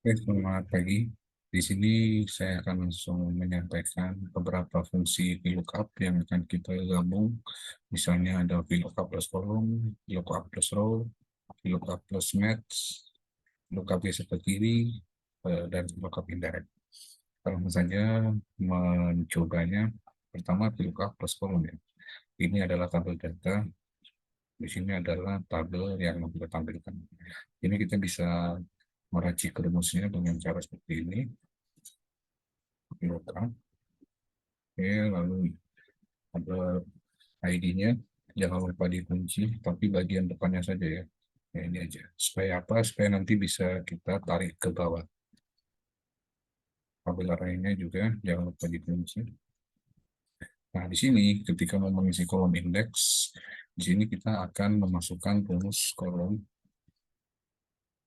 Oke, selamat pagi. Di sini saya akan langsung menyampaikan beberapa fungsi VLOOKUP yang akan kita gabung. Misalnya ada VLOOKUP plus kolom, VLOOKUP plus row, VLOOKUP plus match, VLOOKUP geser ke kiri, dan VLOOKUP indirect. Kalau misalnya mencobanya, pertama VLOOKUP plus kolom ya. Ini adalah tabel data. Di sini adalah tabel yang kita tampilkan. Ini kita bisa meracik rumusnya dengan cara seperti ini. VLOOKUP. Oke, lalu ada ID-nya, jangan lupa dikunci, tapi bagian depannya saja ya. Ya, ini aja. Supaya apa? Supaya nanti bisa kita tarik ke bawah. Tabel lainnya juga jangan lupa dikunci. Nah, di sini ketika mau mengisi kolom indeks, di sini kita akan memasukkan rumus kolom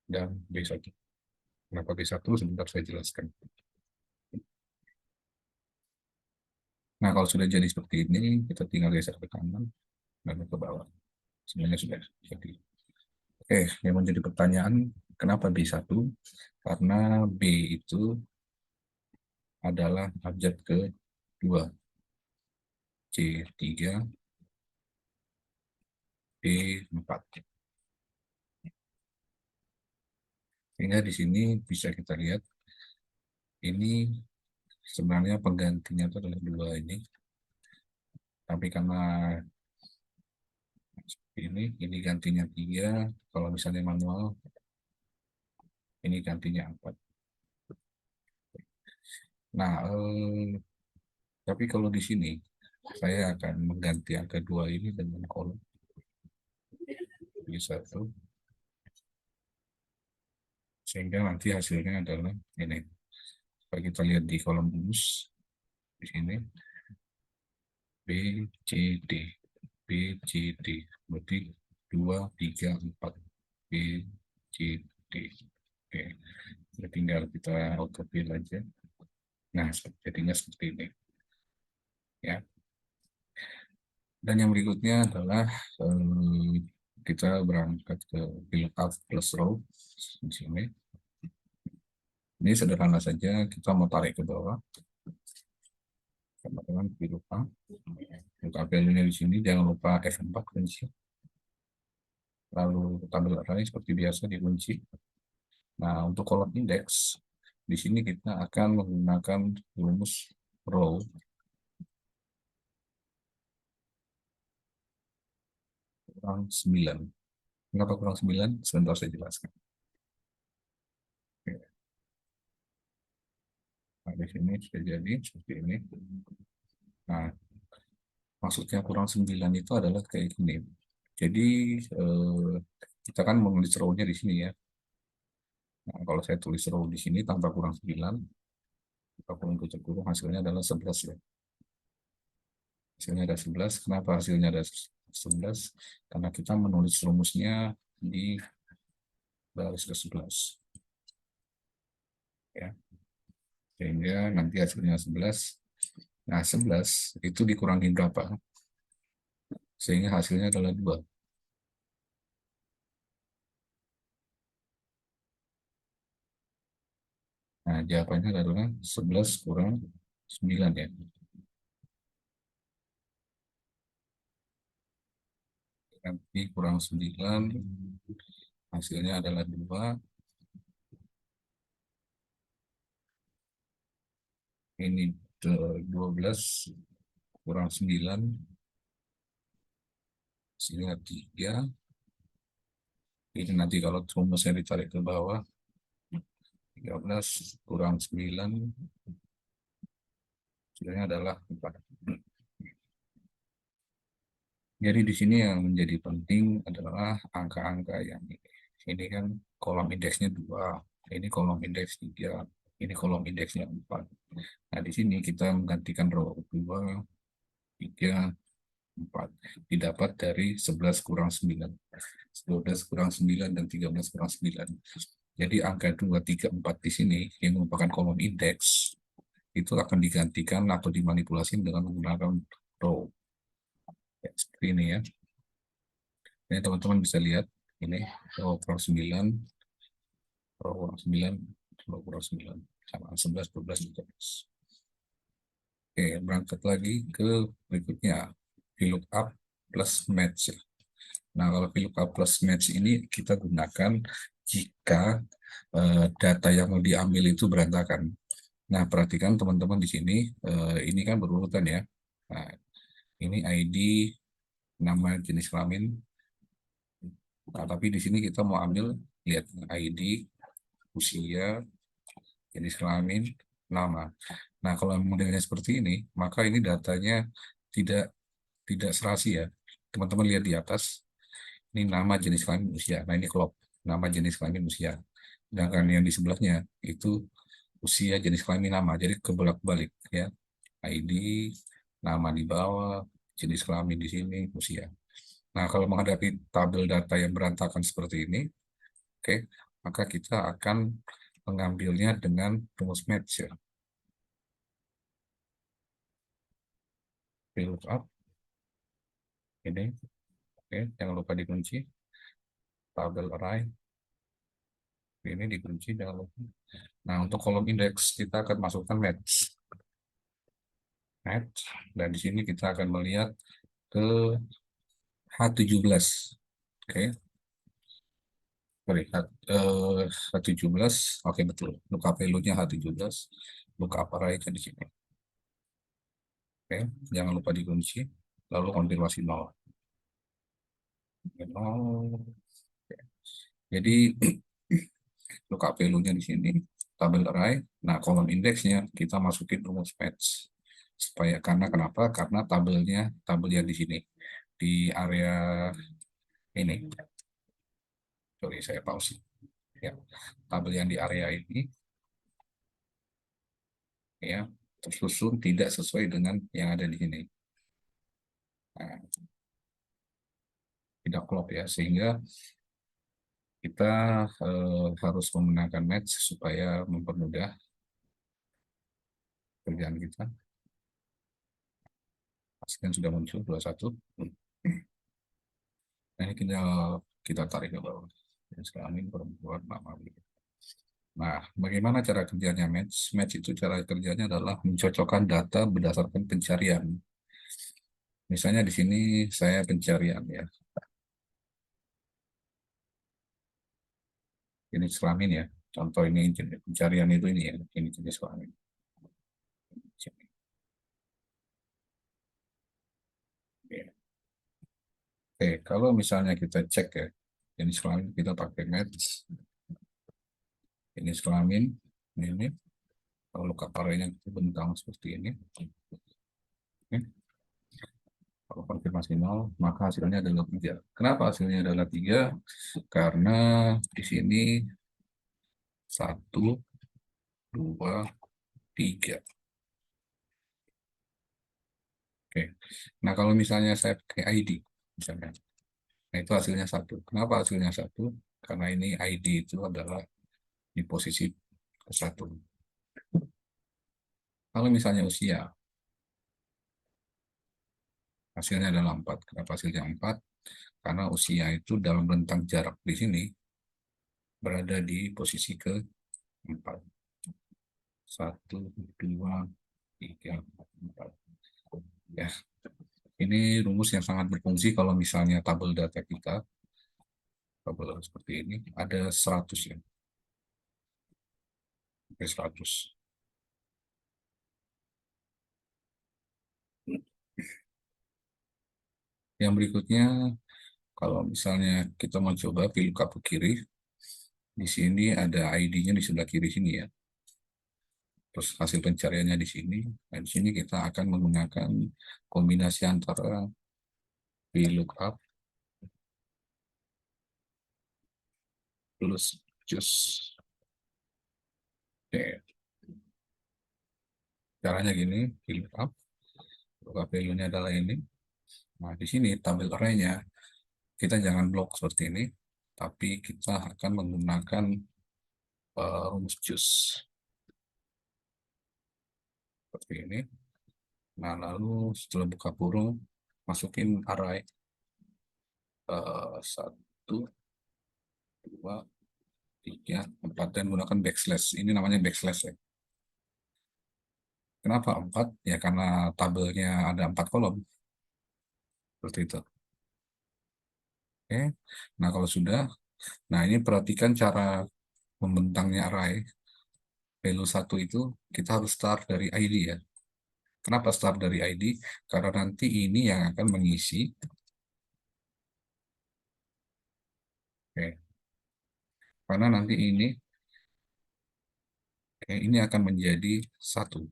dan B1. Kenapa B1? Sebentar saya jelaskan. Nah, kalau sudah jadi seperti ini, kita tinggal geser ke kanan dan ke bawah. Sebenarnya sudah jadi. Oke, yang menjadi pertanyaan, kenapa B1? Karena B itu adalah abjad ke-2, C3, B4. Sehingga di sini bisa kita lihat, ini sebenarnya penggantinya itu adalah 2 ini. Tapi karena ini gantinya 3, kalau misalnya manual, ini gantinya 4. Nah, tapi kalau di sini, saya akan mengganti angka 2 ini dengan kolom B1, sehingga nanti hasilnya adalah ini. Kalau kita lihat di kolom rumus, di sini, B, C, D. B, C, D. Berarti 2, 3, 4. B, C, D. Oke. Jadi tinggal kita autofill aja. Nah, jadinya seperti ini. Ya. Dan yang berikutnya adalah kita berangkat ke VLOOKUP plus row di sini. Ini sederhana saja, kita mau tarik ke bawah. Teman-teman VLOOKUP. VLOOKUP value-nya di sini jangan lupa F4 kunci. Lalu tabel array seperti biasa dikunci. Nah, untuk kolom indeks, di sini kita akan menggunakan rumus row. Kurang 9. Kenapa kurang 9? Sebentar saya jelaskan. Oke. Nah, di sini sudah jadi seperti ini. Nah, maksudnya kurang 9 itu adalah kayak gini. Jadi, eh, kita kan menulis row-nya di sini ya. Nah, kalau saya tulis row di sini tanpa kurang 9, kita kurang tutup kurung, hasilnya adalah 11 ya. Hasilnya ada 11. Kenapa hasilnya ada 11? Karena kita menulis rumusnya di baris ke-11. Ya. Sehingga nanti hasilnya 11. Nah, 11 itu dikurangi berapa? Sehingga hasilnya adalah 2. Nah, jawabannya adalah 11 kurang 9 ya. Nanti kurang 9, hasilnya adalah 2. Ini 12 kurang 9, hasilnya 3. Ini nanti kalau rumusnya ditarik ke bawah, 13 kurang 9, hasilnya adalah 4. Jadi di sini yang menjadi penting adalah angka-angka yang ini. Ini kan kolom indeksnya 2, ini kolom indeks 3, ini kolom indeksnya 4. Nah, di sini kita menggantikan row 2, 3, 4. Didapat dari 11 kurang 9. 12 kurang 9 dan 13 kurang 9. Jadi angka 2, 3, 4 di sini yang merupakan kolom indeks itu akan digantikan atau dimanipulasi dengan menggunakan row. Ya, seperti ini ya. Ini teman-teman bisa lihat ini row kurang 9, row kurang 9. 10 kurang 9 sama 11, 12 juga. Oke, berangkat lagi ke berikutnya. VLOOKUP plus match. Nah, kalau VLOOKUP plus match ini kita gunakan jika data yang mau diambil itu berantakan. Nah, perhatikan teman-teman di sini, ini kan berurutan ya. Nah, ini ID, nama jenis kelamin. Nah, tapi di sini kita mau ambil, lihat ID, usia, jenis kelamin, nama. Nah, kalau modelnya seperti ini, maka ini datanya tidak tidak serasi ya. Teman-teman lihat di atas, ini nama jenis kelamin usia. Nah, ini klop, nama jenis kelamin usia. Sedangkan yang di sebelahnya itu usia jenis kelamin nama. Jadi kebalik-balik ya. ID, nama di bawah, jenis kelamin di sini, usia. Nah, kalau menghadapi tabel data yang berantakan seperti ini, oke, maka kita akan mengambilnya dengan rumus match ya. VLOOKUP ini, oke, jangan lupa dikunci. Tabel array ini dikunci, jangan lupa. Nah, untuk kolom indeks kita akan masukkan match. Match, dan di sini kita akan melihat ke H17. Oke, sorry, H17. Oke, betul. Lookup value-nya H17. Lookup array-nya di sini. Oke, jangan lupa dikunci. Lalu konfirmasi 0. 0. Oke. Jadi lookup value-nya di sini, tabel array. Nah, kolom indeksnya kita masukin rumus match. Supaya karena kenapa? Karena tabel yang di sini di area ini. Sorry, saya pause. Ya, tabel yang di area ini ya tersusun tidak sesuai dengan yang ada di sini. Nah, tidak klop ya, sehingga kita harus menggunakan match supaya mempermudah kerjaan kita. Hasilnya sudah muncul 21. Nah, ini kita tarik ke bawah. Sekarang ini perempuan nama. Nah, bagaimana cara kerjanya match? Match itu cara kerjanya adalah mencocokkan data berdasarkan pencarian. Misalnya di sini saya pencarian ya. Ini kelamin ya. Contoh ini pencarian itu ini ya. Ini jenis kelamin. Oke, kalau misalnya kita cek ya, jenis kelamin kita pakai match, jenis kelamin ini, kalau kaparnya bentang seperti ini, oke. Kalau konfirmasi 0, maka hasilnya adalah 3. Kenapa hasilnya adalah 3? Karena di sini 1, 2, 3. Oke. Nah, kalau misalnya saya pakai ID, misalnya, nah itu hasilnya 1. Kenapa hasilnya 1? Karena ini ID itu adalah di posisi ke-1. Kalau misalnya usia, hasilnya adalah 4. Kenapa hasilnya 4? Karena usia itu dalam rentang jarak di sini berada di posisi ke-4. 1, 2, 3, 4. Ya, ini rumus yang sangat berfungsi kalau misalnya tabel data kita, tabel seperti ini, ada 100 ya. Sampai 100. Yang berikutnya, kalau misalnya kita mau coba pilih ke kiri, di sini ada ID-nya di sebelah kiri sini ya. Terus hasil pencariannya di sini. Nah, di sini kita akan menggunakan kombinasi antara VLOOKUP plus just. Oke. Caranya gini, VLOOKUP. VLOOKUP value-nya adalah ini. Nah, di sini tabel array-nya kita jangan blok seperti ini, tapi kita akan menggunakan rumus just seperti ini. Nah, lalu setelah buka kurung, masukin array 1, 2, 3, 4, dan gunakan backslash. Ini namanya backslash ya. Kenapa 4? Ya karena tabelnya ada 4 kolom. Seperti itu. Oke. Nah, kalau sudah, nah ini perhatikan cara membentangnya array. Value 1 itu kita harus start dari ID ya. Kenapa start dari ID? Karena nanti ini yang akan mengisi. Oke. Karena nanti ini, oke, ini akan menjadi 1.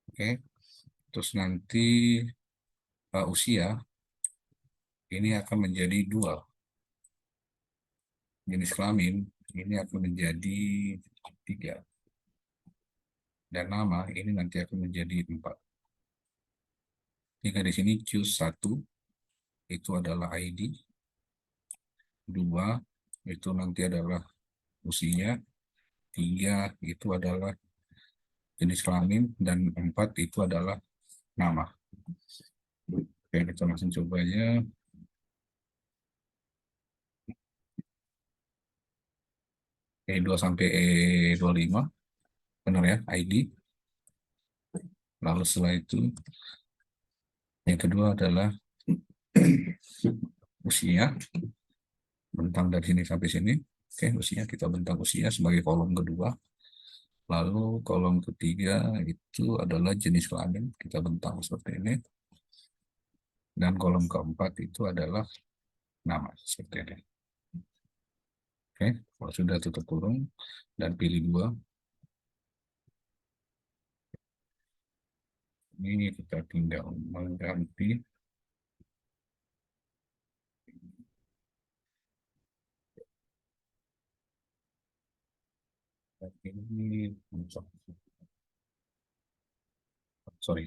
Oke. Terus nanti usia ini akan menjadi 2. Jenis kelamin ini akan menjadi 3. Dan nama ini nanti akan menjadi 4. Jika di sini choose 1, itu adalah ID. 2, itu nanti adalah usia. 3, itu adalah jenis kelamin. Dan 4, itu adalah nama. Oke, kita langsung coba aja. E2 sampai E25. Benar ya, ID. Lalu setelah itu, yang kedua adalah usia. Bentang dari sini sampai sini. Oke, usia, kita bentang usia sebagai kolom kedua. Lalu kolom ketiga itu adalah jenis kelamin. Kita bentang seperti ini. Dan kolom keempat itu adalah nama. Seperti ini. Oke, kalau sudah tutup kurung dan pilih 2. Ini kita tinggal mengganti. Ini, sorry.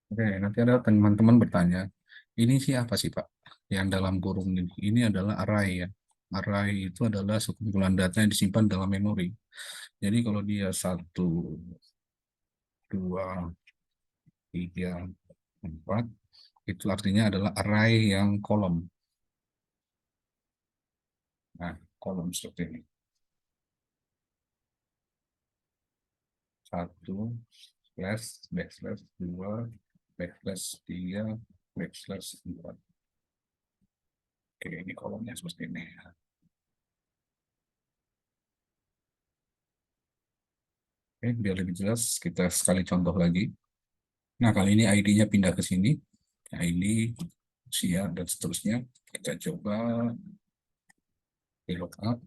Oke, nanti ada teman-teman bertanya, ini sih apa sih Pak? Yang dalam kurung ini. Ini adalah array ya. Array itu adalah sekumpulan data yang disimpan dalam memori. Jadi kalau dia 1, 2, 3, 4, itu artinya adalah array yang kolom. Nah, kolom seperti ini. 1, slash, backslash, 2, backslash, 3, backslash, 4. Oke, ini kolomnya seperti ini. Oke, biar lebih jelas, kita sekali contoh lagi. Nah, kali ini ID-nya pindah ke sini. ID, usia, dan seterusnya. Kita coba di lookup.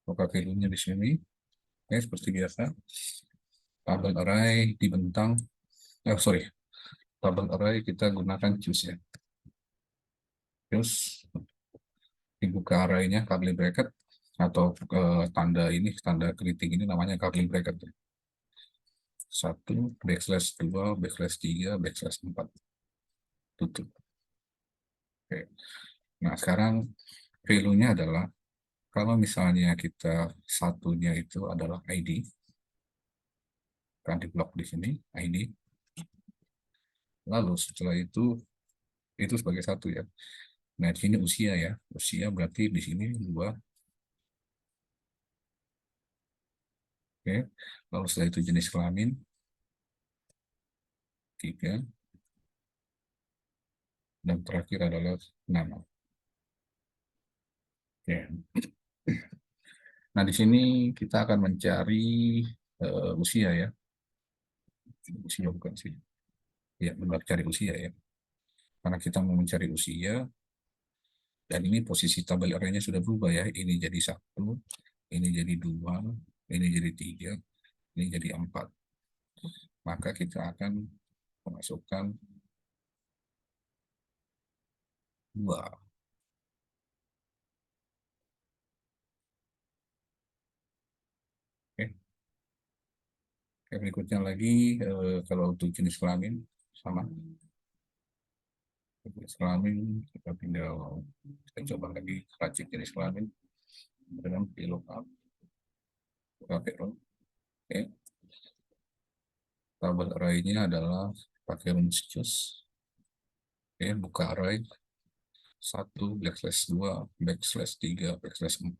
Lookup value-nya di sini. Oke, seperti biasa. Tabel array dibentang. Sorry. Tabel array kita gunakan choose ya. Terus dibuka array-nya, curly bracket. Atau tanda ini, tanda kritik ini namanya curly bracket. 1, backslash 2, backslash 3, backslash 4. Tutup. Oke. Nah, sekarang value-nya adalah kalau misalnya kita satunya itu adalah ID, kan di blok di sini ID. Lalu setelah itu sebagai 1 ya. Nah, di sini usia ya. Usia berarti di sini 2. Oke. Lalu setelah itu jenis kelamin 3. Dan terakhir adalah nama. Oke. Nah, di sini kita akan mencari usia ya. Usia bukan sih. Ya, benar cari usia ya. Karena kita mau mencari usia, dan ini posisi tabel arraynya sudah berubah ya. Ini jadi 1, ini jadi 2, ini jadi 3, ini jadi 4. Maka kita akan memasukkan 2. Oke. Oke, berikutnya lagi kalau untuk jenis kelamin sama. Jenis kelamin kita tinggal kita coba lagi racik jenis kelamin dengan VLOOKUP. Oke. Tabel array-nya adalah pakai choose. Oke, buka array. 1, backslash 2, backslash 3, backslash 4,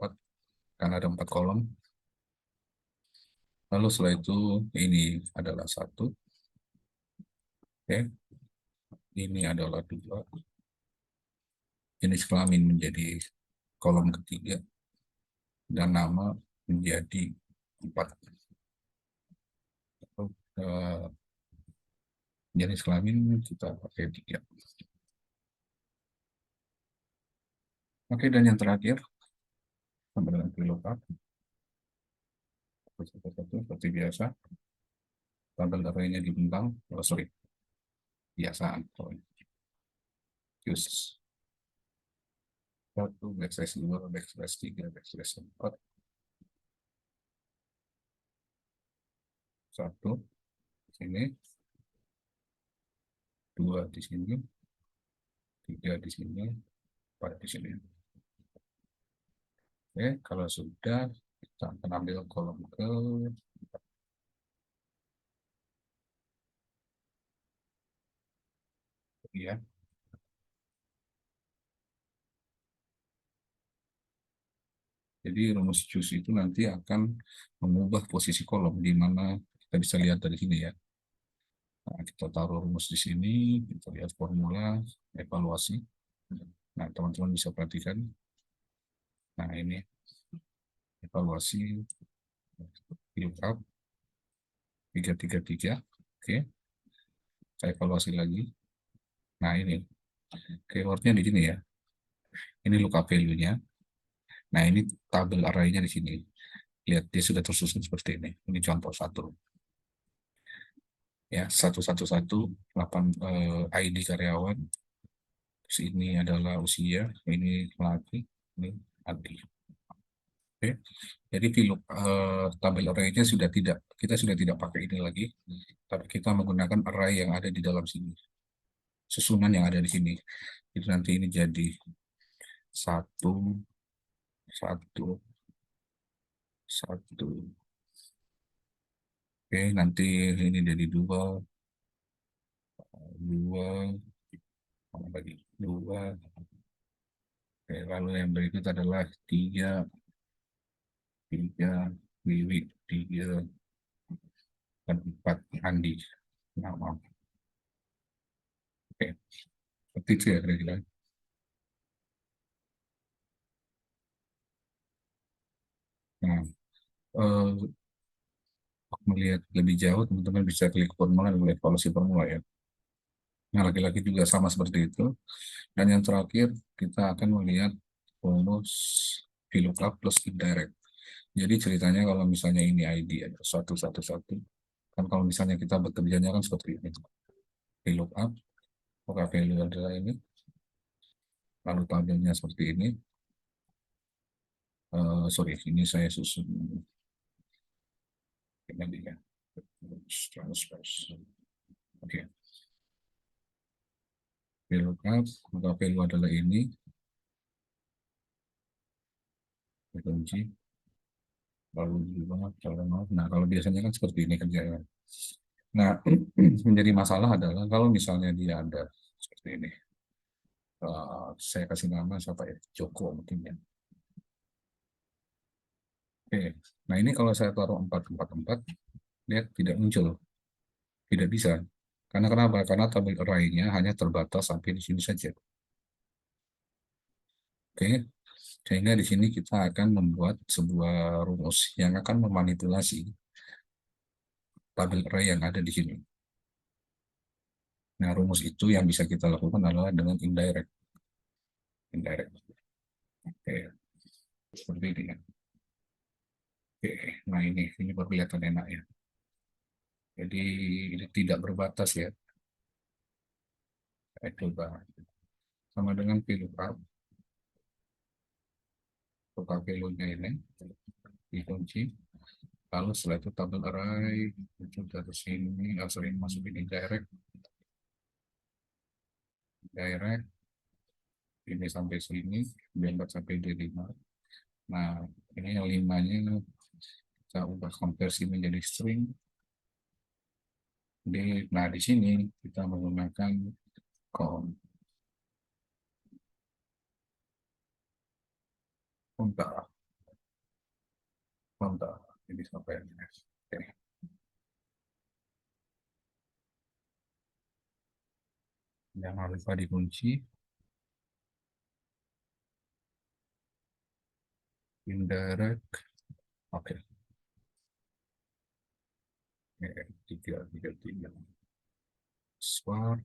karena ada 4 kolom. Lalu setelah itu ini adalah 1, oke. Ini adalah 2, jenis kelamin menjadi kolom ketiga, dan nama menjadi 4. Jenis kelamin kita pakai 3. Oke, dan yang terakhir sama dengan VLOOKUP satu seperti biasa, tabel arraynya dibentang, sorry, biasaan, use 1, backslash 2, backslash 3, backslash 4, 1 di sini, 2 di sini, 3 di sini, 4 di sini. Oke, kalau sudah, kita akan ambil kolom ke ya. Jadi rumus choose itu nanti akan mengubah posisi kolom, di mana kita bisa lihat dari sini ya. Nah, kita taruh rumus di sini, kita lihat formula evaluasi. Nah, teman-teman bisa perhatikan. Nah, ini evaluasi VLOOKUP 333. Oke, saya evaluasi lagi. Nah, ini keywordnya di sini ya. Ini lookup value-nya. Nah, ini tabel array-nya di sini. Lihat, dia sudah tersusun seperti ini. Ini contoh 1. Ya, 1118 ID karyawan. Terus ini adalah usia, ini laki, ini Adi. Oke. Jadi tabel array-nya sudah tidak, kita sudah tidak pakai ini lagi, tapi kita menggunakan array yang ada di dalam sini, susunan yang ada di sini. Itu nanti ini jadi 1, 1, 1. Oke, nanti ini jadi 2, 2, mana lagi? 2. Oke, lalu yang berikut adalah 3, 3, Wiwi, 3, dan 4, Andi. Nah, maaf. Oke, seperti itu ya kira-kira. Nah, eh, melihat lebih jauh, teman-teman bisa klik formula dan melihat evaluasi formula ya. Nah, laki-laki juga sama seperti itu. Dan yang terakhir, kita akan melihat rumus VLOOKUP plus indirect. Jadi ceritanya kalau misalnya ini ID ada 111, kan kalau misalnya kita bekerjanya kan seperti ini. VLOOKUP, maka value adalah ini, lalu tabelnya seperti ini. Sorry, ini saya susun ini ya. Transfer. Oke. VLOOKUP, maka value adalah ini, kunci, lalu juga kalau mau. Nah, kalau biasanya kan seperti ini kerjanya. Nah, menjadi masalah adalah kalau misalnya dia ada seperti ini. Saya kasih nama siapa ya? Joko mungkin ya. Oke. Nah, ini kalau saya taruh 444, dia tidak muncul. Tidak bisa. Karena kenapa? Karena tabel array-nya hanya terbatas sampai di sini saja. Oke. Sehingga di sini kita akan membuat sebuah rumus yang akan memanipulasi tabel array yang ada di sini. Nah, rumus itu yang bisa kita lakukan adalah dengan indirect. Indirect. Oke. Seperti ini ya. Oke. Nah, ini baru kelihatan enak ya. Jadi ini tidak berbatas ya. Saya coba sama dengan VLOOKUP. VLOOKUP value-nya ini dikunci. Lalu setelah itu tabel array itu dari sini, sorry, masuk ini direct, direct ini sampai sini, diangkat sampai D5. Nah, ini yang 5-nya kita ubah konversi menjadi string. Nah, di sini kita menggunakan com. kontak, kontak. Ini sampai ini. Oke. Jangan lupa dikunci. Indirect. Oke. Tiga, tiga, tiga. Swap.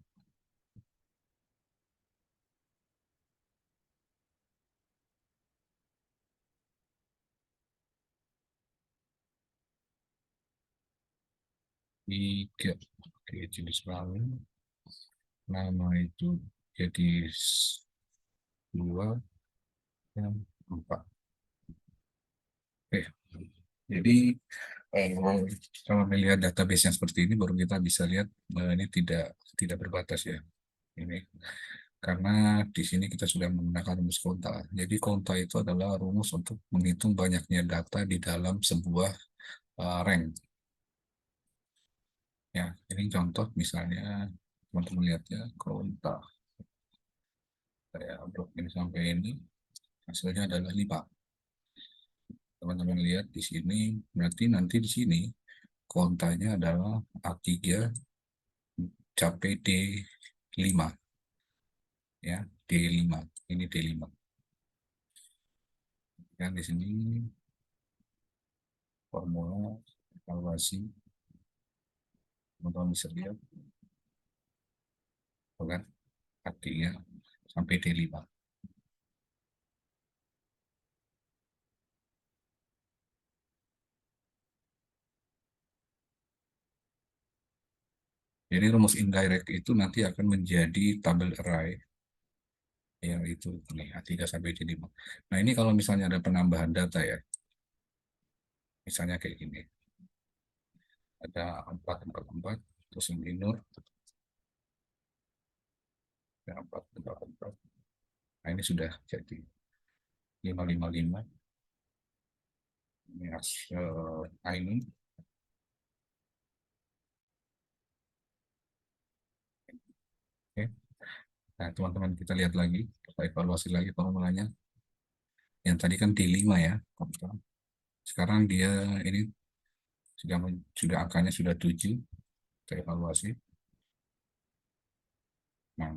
Tiga. Oke, jenis kelamin. Nama itu jadi dua yang empat. Oke. Jadi eh, kalau melihat database yang seperti ini baru kita bisa lihat ini tidak tidak berbatas ya. Ini karena di sini kita sudah menggunakan rumus konta. Jadi konta itu adalah rumus untuk menghitung banyaknya data di dalam sebuah rank. Ya, ini contoh misalnya teman-teman lihat ya konta. Saya blok ini sampai ini hasilnya adalah 5. Teman-teman lihat di sini berarti nanti di sini kontanya adalah A3 capai D5 ya, D5. Ini D5. Dan di sini formula evaluasi teman-teman bisa lihat bukan A3 sampai D5. Jadi rumus indirect itu nanti akan menjadi tabel array yang itu nih A3 sampai D5. Nah, ini kalau misalnya ada penambahan data ya. Misalnya kayak gini. Ada 444 terus minor ada 444. Nah, ini sudah jadi 555. Ini hasil ini. Oke. Nah, teman-teman kita lihat lagi, kita evaluasi lagi formulanya. Yang tadi kan D5 ya. Sekarang dia ini sudah angkanya sudah 7. Kita evaluasi. Nah,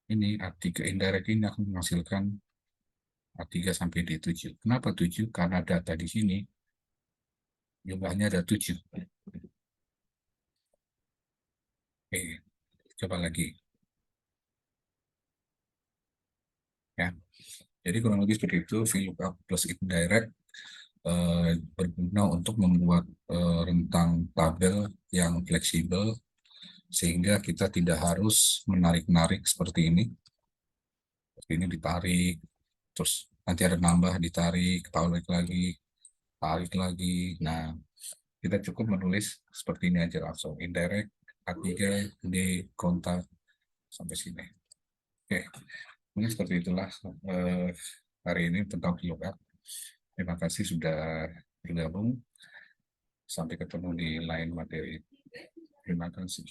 ini A3 indirect ini akan menghasilkan A3 sampai D7. Kenapa 7? Karena data di sini jumlahnya ada 7. Oke, coba lagi. Ya. Jadi kurang lebih seperti itu, VLOOKUP plus indirect berguna untuk membuat rentang tabel yang fleksibel sehingga kita tidak harus menarik-narik seperti ini. Seperti ini ditarik, terus nanti ada nambah, ditarik, tarik lagi. Nah, kita cukup menulis seperti ini aja langsung. Indirect, A3, D, kontak, sampai sini. Oke, ini seperti itulah hari ini tentang VLOOKUP. Terima kasih sudah bergabung. Sampai ketemu di lain materi. Terima kasih.